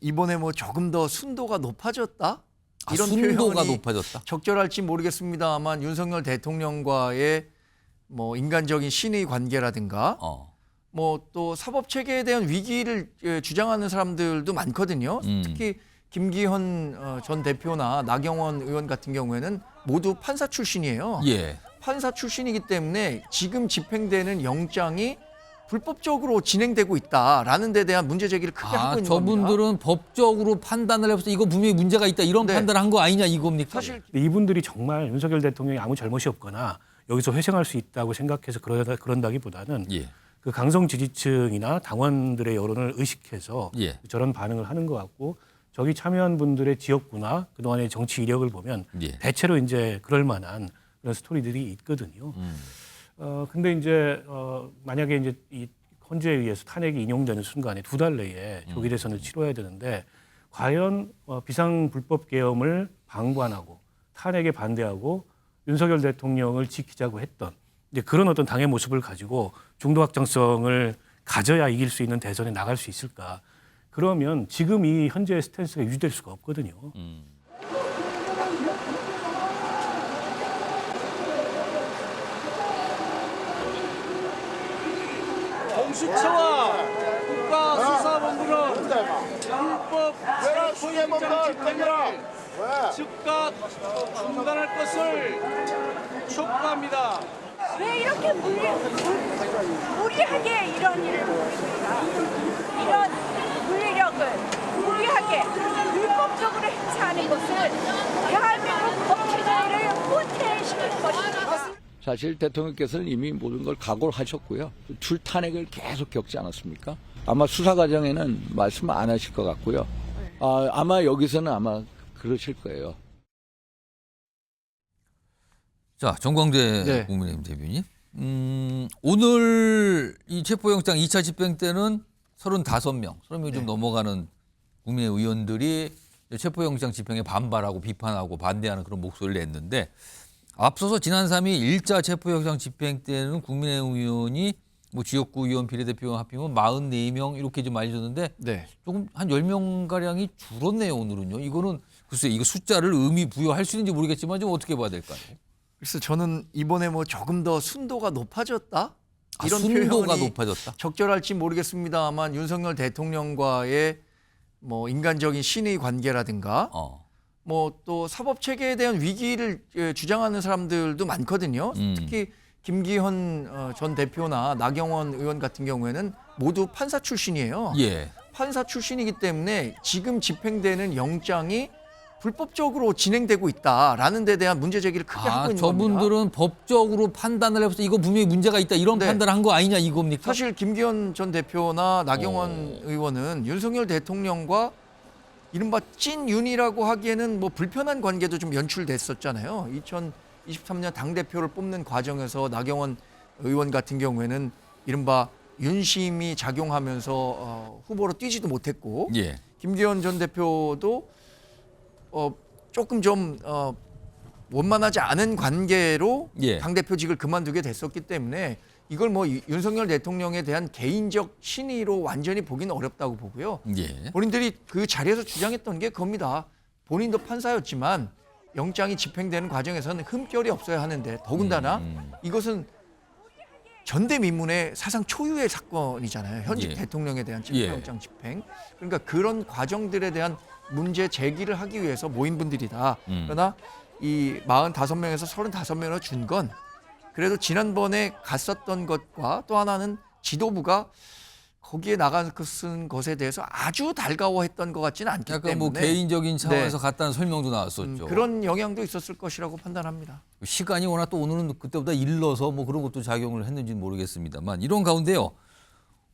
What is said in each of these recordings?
이번에 뭐 조금 더 순도가 높아졌다? 이런 순도가 표현이 높아졌다. 적절할지 모르겠습니다만 윤석열 대통령과의 뭐 인간적인 신의 관계라든가 뭐 또 사법 체계에 대한 위기를 주장하는 사람들도 많거든요. 특히 김기현 전 대표나 나경원 의원 같은 경우에는 모두 판사 출신이에요. 예. 판사 출신이기 때문에 지금 집행되는 영장이 불법적으로 진행되고 있다라는 데 대한 문제 제기를 크게 하고 있는 겁니다. 저분들은 법적으로 판단을 해서 이거 분명히 문제가 있다 이런 네. 판단을 한 거 아니냐 이겁니까? 사실 이분들이 정말 윤석열 대통령이 아무 잘못이 없거나 여기서 회생할 수 있다고 생각해서 그런다기보다는 예. 그 강성 지지층이나 당원들의 여론을 의식해서 예. 저런 반응을 하는 것 같고 저기 참여한 분들의 지역구나 그동안의 정치 이력을 보면 예. 대체로 이제 그럴 만한 그런 스토리들이 있거든요. 근데 이제 만약에 이제 이 헌재에 의해서 탄핵이 인용되는 순간에 2달 내에 조기 대선을 치러야 되는데 과연 비상 불법 계엄을 방관하고 탄핵에 반대하고 윤석열 대통령을 지키자고 했던 이제 그런 어떤 당의 모습을 가지고 중도 확장성을 가져야 이길 수 있는 대선에 나갈 수 있을까? 그러면 지금 이 현재의 스탠스가 유지될 수가 없거든요. 공수처와 국가수사본부는 불법 체포영장 집행을 즉각 중단할 것을 촉구합니다. 왜 이렇게 무리하게 이런 일을 벌입니까? 이런 물리력을 무리하게 불법적으로 행사하는 것은 대한민국 법치주의를 후퇴시킬 것입니다. 사실 대통령께서는 이미 모든 걸 각오를 하셨고요. 줄탄핵을 계속 겪지 않았습니까? 아마 수사 과정에는 말씀 안 하실 것 같고요. 아마 여기서는 아마 그러실 거예요. 자, 정광재 네. 국민의힘 대변인. 오늘 이 체포영장 2차 집행 때는 35명, 30명 좀 넘어가는 국민의 의원들이 체포영장 집행에 반발하고 비판하고 반대하는 그런 목소리를 냈는데 앞서서 지난 3일 1차 체포영장 집행 때는 국민의힘 의원이 뭐 지역구 의원 비례대표 합치면 44명 이렇게 좀 알려졌는데 네. 조금 한 10명가량이 줄었네요, 오늘은요. 이거는 글쎄 이거 숫자를 의미 부여할 수 있는지 모르겠지만 좀 어떻게 봐야 될까요? 그래서 저는 이번에 뭐 조금 더 순도가 높아졌다? 이런 순도가 표현이 높아졌다. 적절할지 모르겠습니다만 윤석열 대통령과의 뭐 인간적인 신의 관계라든가 뭐 또 사법 체계에 대한 위기를 주장하는 사람들도 많거든요. 특히 김기현 전 대표나 나경원 의원 같은 경우에는 모두 판사 출신이에요. 예. 판사 출신이기 때문에 지금 집행되는 영장이 불법적으로 진행되고 있다라는 데 대한 문제 제기를 크게 하고 있는 겁니다. 저분들은 법적으로 판단을 해서 이거 분명히 문제가 있다 이런 네. 판단을 한 거 아니냐 이겁니까? 사실 김기현 전 대표나 나경원 의원은 윤석열 대통령과 이른바 찐윤이라고 하기에는 뭐 불편한 관계도 좀 연출됐었잖아요. 2023년 당대표를 뽑는 과정에서 나경원 의원 같은 경우에는 이른바 윤심이 작용하면서 후보로 뛰지도 못했고 예. 김기현 전 대표도 조금 좀 원만하지 않은 관계로 예. 당대표직을 그만두게 됐었기 때문에 이걸 뭐 윤석열 대통령에 대한 개인적 신의로 완전히 보기는 어렵다고 보고요. 예. 본인들이 그 자리에서 주장했던 게 그겁니다. 본인도 판사였지만 영장이 집행되는 과정에서는 흠결이 없어야 하는데 더군다나 이것은 전대미문의 사상 초유의 사건이잖아요. 현직 예. 대통령에 대한 체포영장 집행. 그러니까 그런 과정들에 대한 문제 제기를 하기 위해서 모인 분들이다. 그러나 이 45명에서 35명을 준 건 그래도 지난번에 갔었던 것과 또 하나는 지도부가 거기에 나간 것에 대해서 아주 달가워했던 것 같지는 않기 약간 때문에 뭐 개인적인 차원에서 갔다는 설명도 나왔었죠. 그런 영향도 있었을 것이라고 판단합니다. 시간이 워낙 또 오늘은 그때보다 일러서 뭐 그런 것도 작용을 했는지는 모르겠습니다만 이런 가운데요.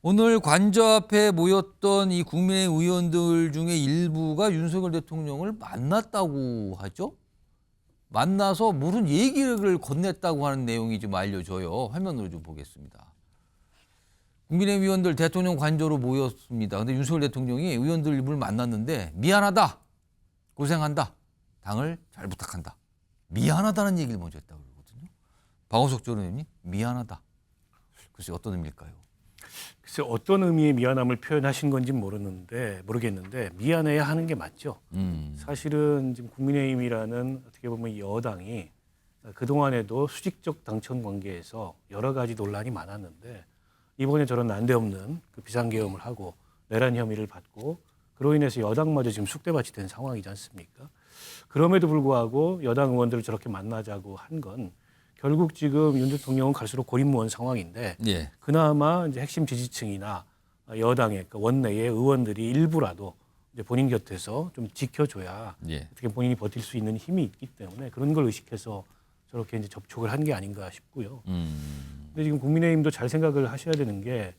오늘 관저 앞에 모였던 이 국민의 의원들 중에 일부가 윤석열 대통령을 만났다고 하죠. 만나서 무슨 얘기를 건넸다고 하는 내용이 좀 알려져요. 화면으로 좀 보겠습니다. 국민의힘 의원들 대통령 관저로 모였습니다. 근데 윤석열 대통령이 의원들 일부를 만났는데 미안하다, 고생한다, 당을 잘 부탁한다. 미안하다는 얘기를 먼저 했다고 그러거든요. 박원석 전 의원이 미안하다. 글쎄 어떤 의미일까요? 글쎄 어떤 의미의 미안함을 표현하신 건지 모르겠는데 미안해야 하는 게 맞죠. 사실은 지금 국민의힘이라는 어떻게 보면 이 여당이 그동안에도 수직적 당청 관계에서 여러 가지 논란이 많았는데 이번에 저런 난데없는 그 비상계엄을 하고 내란 혐의를 받고 그로 인해서 여당마저 지금 쑥대밭이 된 상황이지 않습니까? 그럼에도 불구하고 여당 의원들을 저렇게 만나자고 한 건 결국 지금 윤 대통령은 갈수록 고립무원 상황인데 예. 그나마 이제 핵심 지지층이나 여당의 그러니까 원내의 의원들이 일부라도 이제 본인 곁에서 좀 지켜줘야 예. 어떻게 본인이 버틸 수 있는 힘이 있기 때문에 그런 걸 의식해서 저렇게 이제 접촉을 한 게 아닌가 싶고요. 근데 지금 국민의힘도 잘 생각을 하셔야 되는 게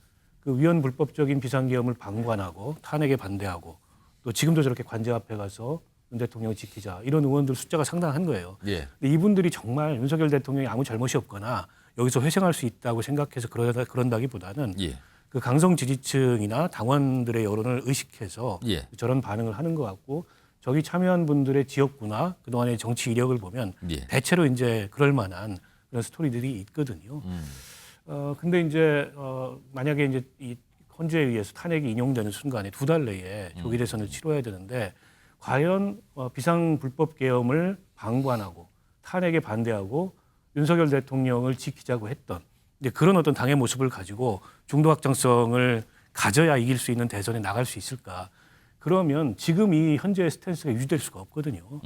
그 위헌 불법적인 비상계엄을 방관하고 탄핵에 반대하고 또 지금도 저렇게 관제 앞에 가서 윤 대통령을 지키자 이런 의원들 숫자가 상당한 거예요. 예. 근데 이분들이 정말 윤석열 대통령이 아무 잘못이 없거나 여기서 회생할 수 있다고 생각해서 그런다기보다는 예. 그 강성 지지층이나 당원들의 여론을 의식해서 예. 저런 반응을 하는 것 같고 저기 참여한 분들의 지역구나 그동안의 정치 이력을 보면 예. 대체로 이제 그럴 만한 그런 스토리들이 있거든요. 근데 이제 만약에 이제 이 헌재에 의해서 탄핵이 인용되는 순간에 2달 내에 조기 대선을 치러야 되는데 과연 비상 불법 계엄을 방관하고 탄핵에 반대하고 윤석열 대통령을 지키자고 했던 이제 그런 어떤 당의 모습을 가지고 중도 확장성을 가져야 이길 수 있는 대선에 나갈 수 있을까? 그러면 지금 이 현재의 스탠스가 유지될 수가 없거든요.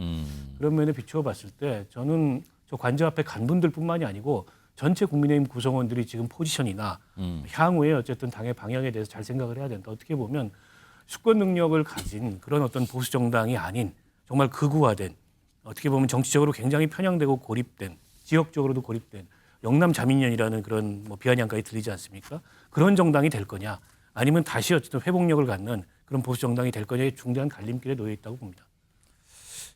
그런 면에 비추어 봤을 때 저는 저 관저 앞에 간 분들뿐만이 아니고 전체 국민의힘 구성원들이 지금 포지션이나 향후에 어쨌든 당의 방향에 대해서 잘 생각을 해야 된다. 어떻게 보면 수권 능력을 가진 그런 어떤 보수 정당이 아닌 정말 극우화된 어떻게 보면 정치적으로 굉장히 편향되고 고립된 지역적으로도 고립된 영남 자민련이라는 그런 뭐 비아냥까지 들리지 않습니까? 그런 정당이 될 거냐 아니면 다시 어쨌든 회복력을 갖는 그런 보수 정당이 될 거냐의 중대한 갈림길에 놓여 있다고 봅니다.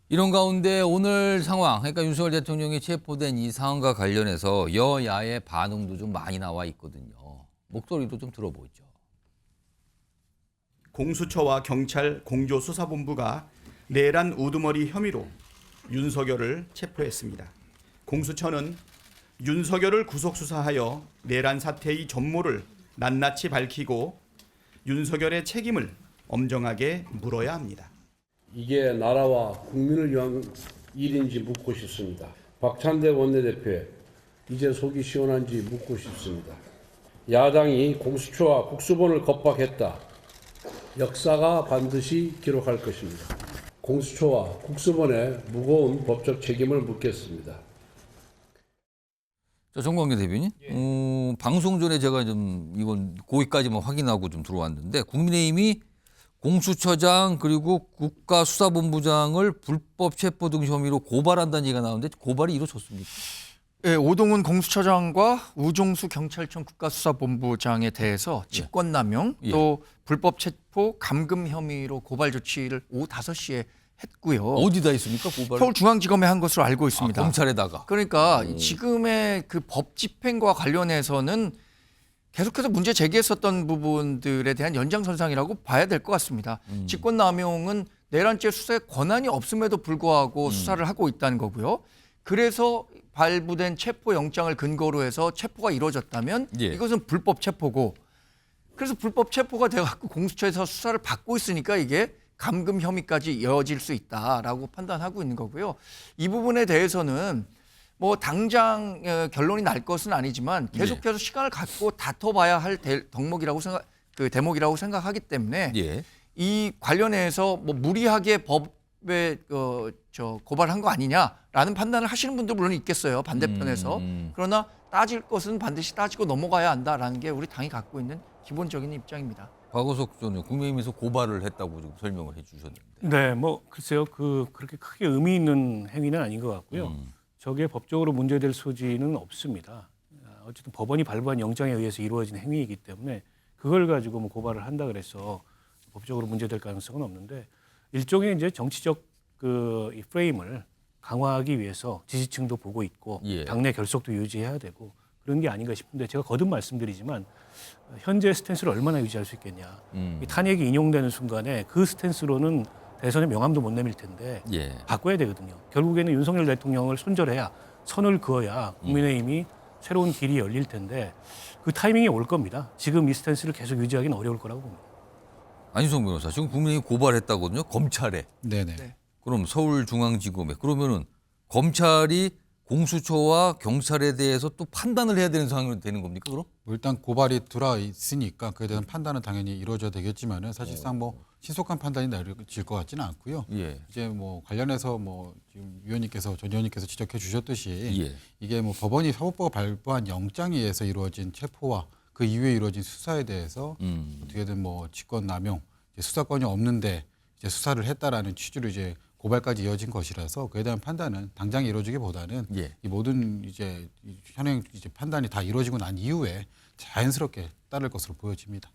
이런 가운데 오늘 상황, 그러니까 윤석열 대통령이 체포된 이 상황과 관련해서 여야의 반응도 좀 많이 나와 있거든요. 목소리도 좀 들어보죠. 공수처와 경찰 공조수사본부가 내란 우두머리 혐의로 윤석열을 체포했습니다. 공수처는 윤석열을 구속수사하여 내란 사태의 전모를 낱낱이 밝히고 윤석열의 책임을 엄정하게 물어야 합니다. 이게 나라와 국민을 위한 일인지 묻고 싶습니다. 박찬대 원내대표에 이제 속이 시원한지 묻고 싶습니다. 야당이 공수처와 국수본을 겁박했다. 역사가 반드시 기록할 것입니다. 공수처와 국수본의 무거운 법적 책임을 묻겠습니다. 자, 정광재 대변인, 방송 전에 제가 좀 이건 거기까지만 확인하고 좀 들어왔는데 국민의힘이 공수처장 그리고 국가수사본부장을 불법 체포 등 혐의로 고발한다는 얘기가 나오는데 고발이 이루어졌습니까? 예, 오동훈 공수처장과 우종수 경찰청 국가수사본부장에 대해서 직권남용 예. 또 불법 체포 감금 혐의로 고발 조치를 오후 5시에 했고요. 어디다 있습니까? 고발? 서울중앙지검에 한 것으로 알고 있습니다. 검찰에다가. 그러니까 지금의 그 법 집행과 관련해서는 계속해서 문제 제기했었던 부분들에 대한 연장선상이라고 봐야 될 것 같습니다. 직권남용은 내란죄 수사에 권한이 없음에도 불구하고 수사를 하고 있다는 거고요. 그래서 발부된 체포영장을 근거로 해서 체포가 이루어졌다면 예. 이것은 불법 체포고 그래서 불법 체포가 돼갖고 공수처에서 수사를 받고 있으니까 이게 감금 혐의까지 이어질 수 있다라고 판단하고 있는 거고요. 이 부분에 대해서는 뭐 당장 결론이 날 것은 아니지만 계속해서 시간을 갖고 다퉈봐야 할 대목이라고 생각하기 때문에 예. 이 관련해서 뭐 무리하게 법에 고발한 거 아니냐라는 판단을 하시는 분도 물론 있겠어요. 반대편에서. 그러나 따질 것은 반드시 따지고 넘어가야 한다라는 게 우리 당이 갖고 있는 기본적인 입장입니다. 박원석 전 국민의힘에서 고발을 했다고 지금 설명을 해주셨는데. 네, 뭐 글쎄요, 그렇게 크게 의미 있는 행위는 아닌 것 같고요. 저게 법적으로 문제될 소지는 없습니다. 어쨌든 법원이 발부한 영장에 의해서 이루어진 행위이기 때문에 그걸 가지고 뭐 고발을 한다 그래서 법적으로 문제될 가능성은 없는데 일종의 이제 정치적 이 프레임을 강화하기 위해서 지지층도 보고 있고 예. 당내 결속도 유지해야 되고 그런 게 아닌가 싶은데 제가 거듭 말씀드리지만 현재 스탠스를 얼마나 유지할 수 있겠냐. 이 탄핵이 인용되는 순간에 그 스탠스로는 대선에 명함도 못 내밀 텐데 예. 바꿔야 되거든요. 결국에는 윤석열 대통령을 손절해야 선을 그어야 국민의힘이 새로운 길이 열릴 텐데 그 타이밍이 올 겁니다. 지금 이 스탠스를 계속 유지하기는 어려울 거라고 봅니다. 안희정 변호사, 지금 국민의힘이 고발했다거든요. 검찰에. 네네. 네. 그럼 서울중앙지검에. 그러면은 검찰이 공수처와 경찰에 대해서 또 판단을 해야 되는 상황이 되는 겁니까, 그럼? 뭐 일단 고발이 들어와 있으니까 그에 대한 판단은 당연히 이루어져야 되겠지만은 사실상 뭐 신속한 판단이 내려질 것 같지는 않고요. 예. 이제 뭐 관련해서 뭐 지금 전 의원님께서 지적해 주셨듯이 예. 이게 뭐 법원이 사법부가 발부한 영장에 의해서 이루어진 체포와 그 이후에 이루어진 수사에 대해서 어떻게든 뭐 직권 남용, 수사권이 없는데 이제 수사를 했다라는 취지로 이제 고발까지 이어진 것이라서 그에 대한 판단은 당장 이루어지기보다는 예. 이 모든 이제 현행 이제 판단이 다 이루어지고 난 이후에 자연스럽게 따를 것으로 보여집니다.